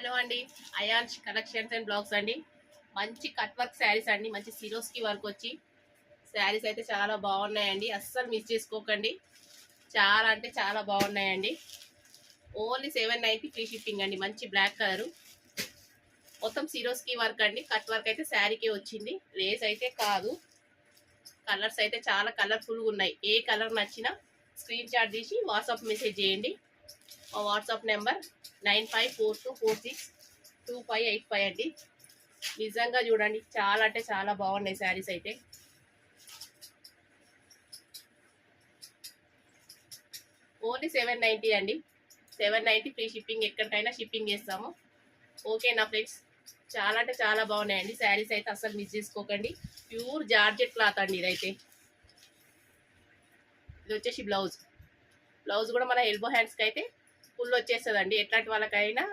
Hello అండి. Ions collections and blogs అండి. మంచి కట్ వర్క్ శారీస్ అండి. మంచి సిరోస్కి వర్క్ వచ్చి శారీస్ అయితే చాలా బాగున్నాయండి. అస్సలు మిస్ చేసుకోకండి. చాలా అంటే చాలా బాగున్నాయండి. ఓన్లీ 790 ఫ్రీ షిప్పింగ్ అండి. మంచి బ్లాక్ కలర్ మొత్తం సిరోస్కి వర్క్ అండి. కట్ వర్క్ అయితే శారీకి వచ్చింది. లేస్ అయితే కాదు. కలర్స్ అయితే చాలా కలర్ఫుల్గా ఉన్నాయి. ఏ కలర్ నచ్చినా స్క్రీన్ షాట్ తీసి వాట్సాప్ మెసేజ్ చేయండి. మా వాట్సాప్ నెంబర్ 9542462585 అండి. నిజంగా చూడండి, చాలా అంటే చాలా బాగున్నాయి శారీస్ అయితే. ఓన్లీ 790 అండి. 790 ఫ్రీ షిప్పింగ్. ఎక్కడికైనా షిప్పింగ్ చేస్తాము. ఓకేనా ఫ్రెండ్స్? చాలా అంటే చాలా బాగున్నాయండి శారీస్ అయితే. అసలు మిస్ చేసుకోకండి. ప్యూర్ జార్జెట్ క్లాత్ అండి ఇదైతే. ఇది వచ్చేసి బ్లౌజ్ కూడా మన ఎల్బో హ్యాండ్స్కి అయితే ఫుల్ వచ్చేస్తుందండి. ఎట్లాంటి వాళ్ళకైనా